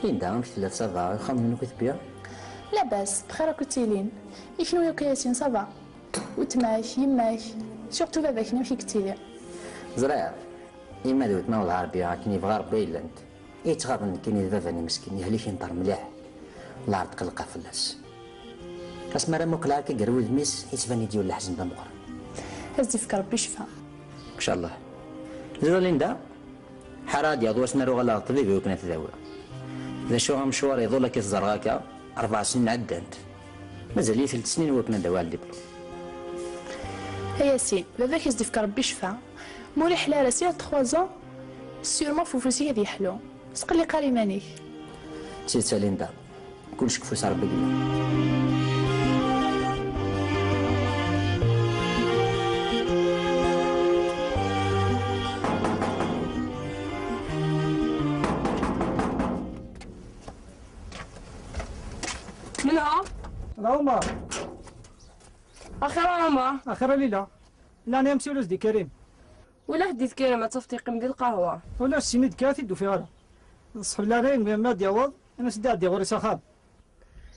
ليندا كيف تلا صافا خام منو كتبيع؟ لاباس بخير راكو تيلين شنو ياك ياسين صافا وتماك يماك سورتو باباك كنا فيك تيلي زريع إما دوتنا والعربية كي يبغى ربي إلا أنت يتغاضن كاين باباني مسكين يهليك ينطر مليح الله عاد تقلقها فلاس اسمع راه موكلا كي قرود ميس يتبان يدي ولا حزن دمقر هزي فيك ربي شفا إن شاء الله زرا ليندا حراد يا ضواس نارو غلا طبيبي وكنا تداوى إذا شو مشوار يظل كي تزرغاكا 4 سنين عدانت مازال لي 3 سنين وكنا داوى الدبلوم ياسين باباك يزدي فيك ربي شفا موري حلا راسي 3 زون سيرمون فوفوسي غادي يحلو سقلي قاري مانيك تيتا ليندا كلشي كفوس ربي قلنا منها؟ العمر اخر عمر اخر ليله لا انا مسؤول دي كريم ولا هديت كريمه تفطيق من القهوه ولا السينيد كاثي دو فيها صحب لارين ما دياوض انا سداد دي غوري سخان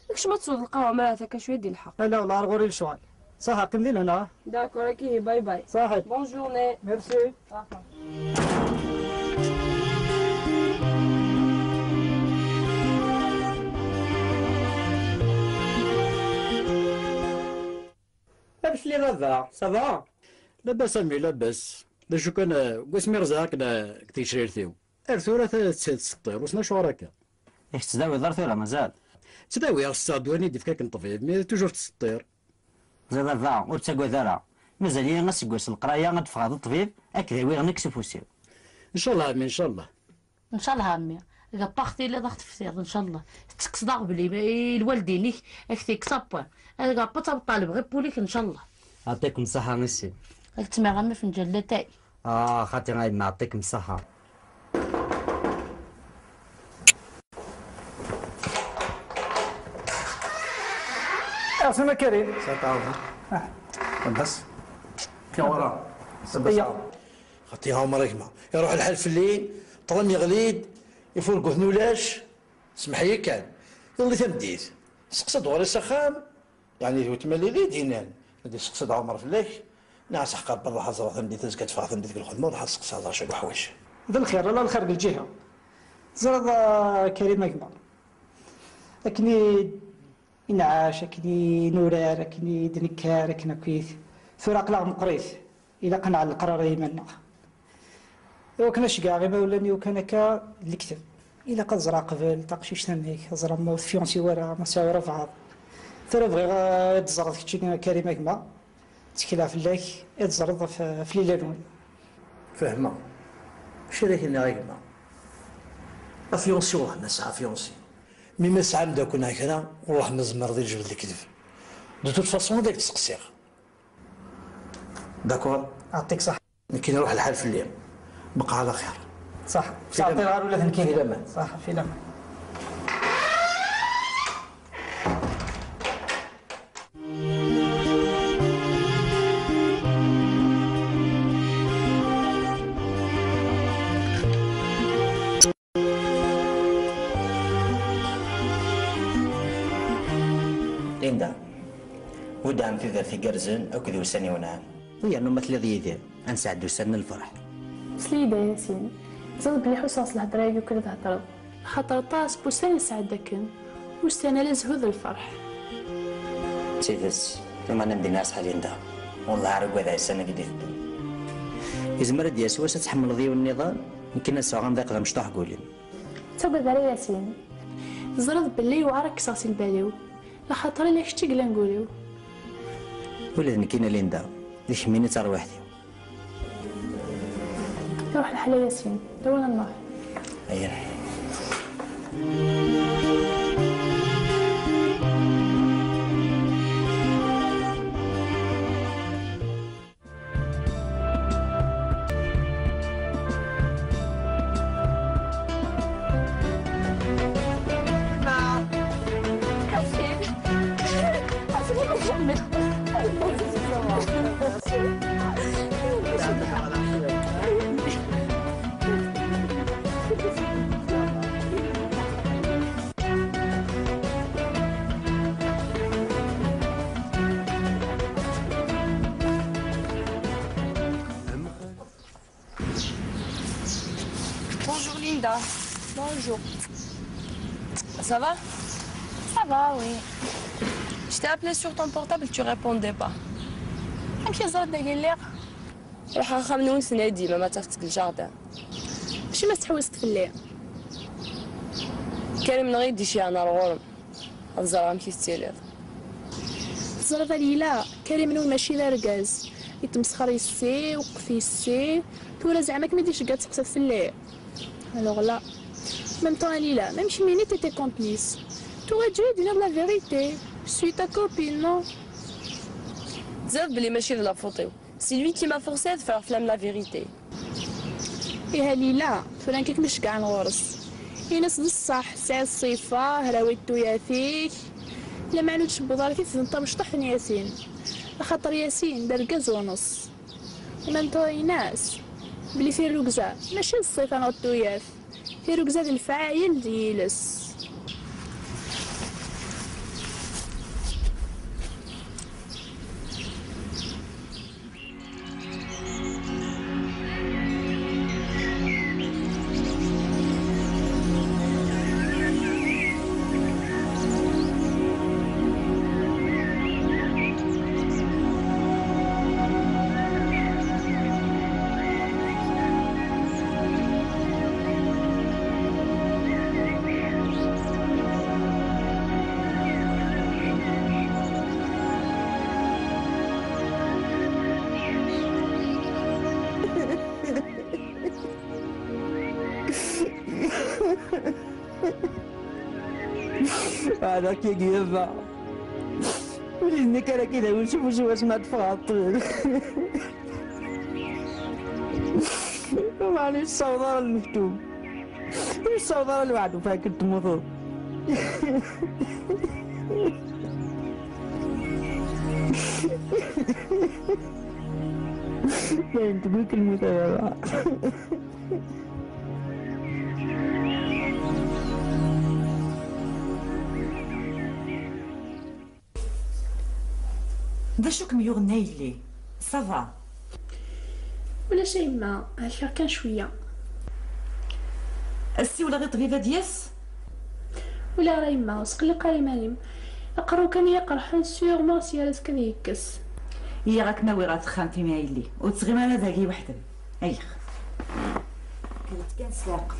داكش ما تصود القهوه مالها كشويه ديال الحق لا ولا غوري الشوال صح قندي هنا داكور كي باي باي صحيح بون جورني ميرسي لاباس لي غابة صافا لاباس امي لاباس لا شو كان قسمي رزاق لا كتيشريرتيو ارثورة تسطير وسنا شو راكا إيش تداوي ضرتي ولا مازال؟ تداوي غصا دواني دي فكاك نطفيد مي توجور تسطير زاد ضاع ورتاكوا ذرا مازال لي غنسكوس القرايه غتفقد الطبيب اكذاوي غنكسب وسيو ان شاء الله امي ان شاء الله ان شاء الله امي اذا باختي الا ضغط فتيض ان شاء الله تكصدا بلي الوالدينك اكتيك صابا اذا بطا طالب غير بوليك ان شاء الله يعطيكم الصحه ميسي تسمع غير فنجان لاتاي خاطي غايب ما يعطيكم الصحه اسمع كريم ستعاود بس كي ورا خاطيها مريكمه يروح الحال في الليل طرم يغليد يفرقوا ثنولاش سمح لي كان يولي تمديت سقسد غوري سخام يعني تملي لي دينان ندي سقسد عمر فلاك ناس حقا برا حزر ثمدي تزكى تفاع ثمدي ديك الخدمه ولا سقسد هذا شي حوايج ذا الخير لا الخير بالجهه زرد كريم اكبر اكني ينعاش اكني نورار اكني دنكار اكنا كويث ثورا قلاغ مقريث الى قنع القرار يمنع وكنا شكا غير ما ولاني وكان هكا الكتب الى قد زرا قبل تقشيش ثميك زرا موت فيونسي ورا ما ساورا فعض ثرا بغي تزرد كتشي كريمه كما تكلا في الله تزرد في ليلانون فهمه شريك لنا غيما افيونسي وروح نسعى فيونسي مي ما سعى نبدا كنا هكذا وروح نزمر ذي الجبل الكذب دو توت فاسون داك تسقسيغ داكور اعطيك صح كي نروح الحال في الليل بقى على خير صح تعطي غار ولا ثنكين في الامان صح في الامان ليندا ودعم في ذا في قرزن او كذي وساني ونعم ويا انه مثل ذي انسعد وسن الفرح سليدة ياسين زاد بلي حوس الهضره وكذا تهضر خاطر طاس بوستان سعدكن وستان لا زهود الفرح تيفس لما ندي ناس ليندا والله عارف هذا السنه قد يفدو يزمر دي سواس تحمل ضيو النظام يمكن الناس غنضيق غا مشطوح قولين تبغى على ياسين زرد بلي وعرك صاصي الباليو لخاطر لا شتي قلا نقوليو ولد كاينه ليندا اللي حميني تروحتي روح لحلا ياسين دونا النار اييه Bonjour Linda. Bonjour. Ça va? Ça va, oui. Je t'ai appelé sur ton portable, tu répondais pas. امشي زرد قال لي راح نخمنون سنة ديما ما تفتك الجاردان. ماشي ما تحوست في الليل. كريم من غير ديشي انا الغرم. الزرام كيف تيليض. زرد ليلى كريم منو ماشي لاركاز يتمسخر يسي وقف يسي تورا زعما كما ديش كاع تسقسات في الليل. الوغ لا ميم طون ليلى ميم شي مينيت تي كومبليس تورا تجي دير لا فيريتي سوي تا كوبين نو. زاد بلي ماشي لا فوطيو. سي لوي كي ما فورسي تفرغ فلام لا فيريتي. إيه ليلى فلان كيك مش كاع نغرس ينس بصح ساعة الصيفة هراويتو ياثيك لا معنوتش بضارتي تنطر مش طحن ياسين خاطر ياسين دار كاز ونص ومنتو ناس بلي في الركزة ماشي الصيفة نغطو ياث في ركزة الفعايل ديلس. هذاك يا قيابة وليدني كان كذا ونشوف واش ما تفاطل معليش الصوضارة المكتوب الصوضارة الوعد فيها كنت مضوط انت بيك المتابعة دا شوك ميوغ نايلي صافا ولا شي ما هكا كان شوية السي ولا غير طبيبة دياس ولا راهي ما وسقلق راهي مالي اقرو كان يقرح سيغمون سيارات كان يكس هي راك ناوي راه تخان في مايلي وتغيم انا ذاكي وحدك ايخ كانت كان ساق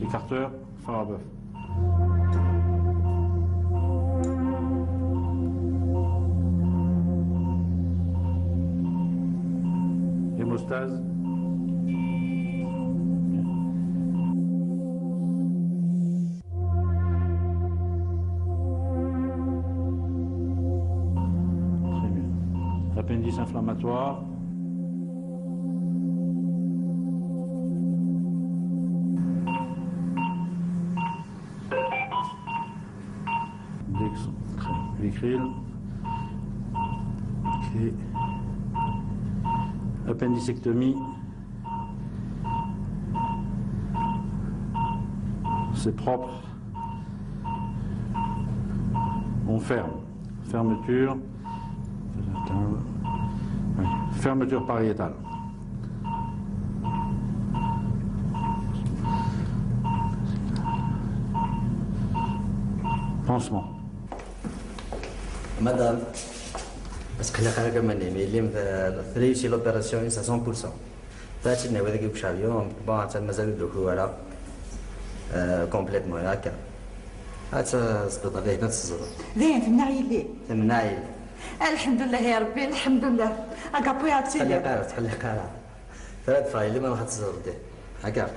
Écarteur, phare à bœuf. Hémostase. Très bien. Appendice inflammatoire. Vicryl. Ok. Appendicectomie. C'est propre. On ferme. Fermeture. Oui. Fermeture pariétale. Pansement. Madame, parce que la carrière comme elle est, mais il y a réussi l'opération à 100%. فاتي انه هذاك يمشي اليوم بون حتى مازال دوك voilà كومبليتمون هكا حتى سقط عليه نفس الزرع زين تمنعي ليه؟ تمنعي الحمد لله يا ربي الحمد لله هكا بويا تخلي قارع تخلي قارع ثلاث فايل اللي ما راح تزرد هكا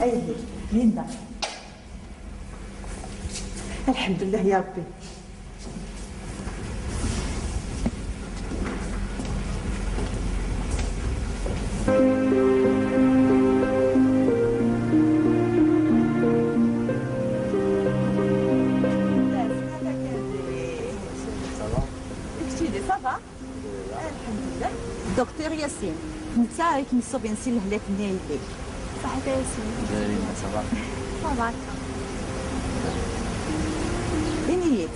ايه ليندا الحمد لله يا ربي دكتور ياسين انت راك مصوب نسي لهلاك النايل صحيح ياسين زين صباح صباح بنيت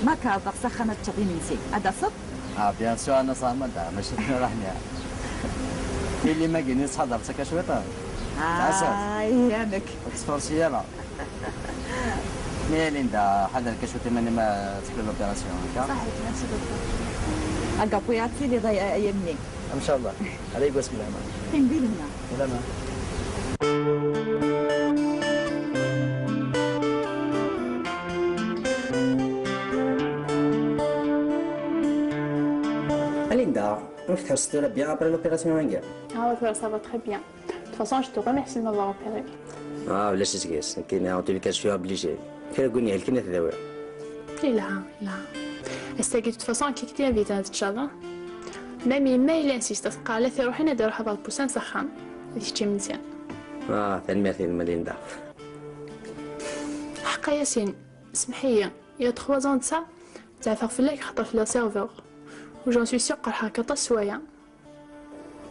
ما كابق سخنت تشغي نسي هذا صب بيان سور انا صامد ماشي راحني اللي ما قينيش حضرتك شويطه يانك اكسبورسيه لا مي ليندا حضر كشوتي ماني ما تكمل لوبيراسيون هكا صحيح نفس الدكتور هكا بوياتي اللي ضايقه يمني ان شاء الله عليك بسم الله فين بين هنا ولا ما Linda, on fait rester bien après l'opération en guerre. Ah ouais, ça va très bien. De toute façon, je te remercie de m'avoir opéré. Ah, laisse ce que c'est. En tout cas, je suis obligé. Quelle gueule elle connaît d'ailleurs. لا est-ce que de toute façon كي كنتي انفيتي ان شاء الله مامي ما الا انسيست قالت روحي ندير روحها بعض بوسان سخان هادشي شي مزيان ثاني ماليندا حقا ياسين سمحي يا 3 ans de ça تعرف فلاك خطر في السيرفور وجون سوي سيغ قال هكا طا سوايا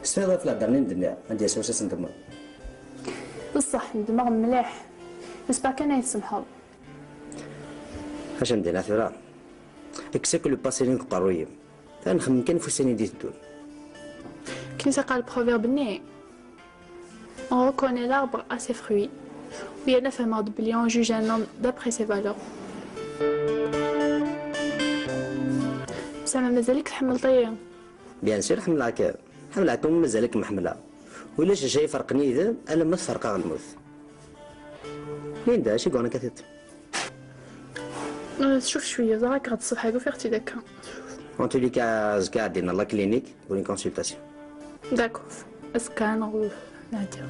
استاذ في الدرني ندمع عندي اساس ندمع بصح ندمغ مليح جيسبر كان يسمحوا اش ندير ثورة اكسك لو باسيلين قرويم تنخمم كان فوساني ديت الدول كنيسة قال بروفيرب ني on reconnaît l'arbre à ses fruits ويا نفهم بلي on juge un homme d'après ses valeurs بسما مازالك تحمل طيب بيان سير حملك مازالك محمله ولا شي فرقني اذا انا ما فرقا غنموت ليندا شي قولنا كثير شوف شويه راك غتصب حاجه في اختي داكا en tous les cas قاعدين لا كلينيك pour une consultation داكوغ اسكان نادير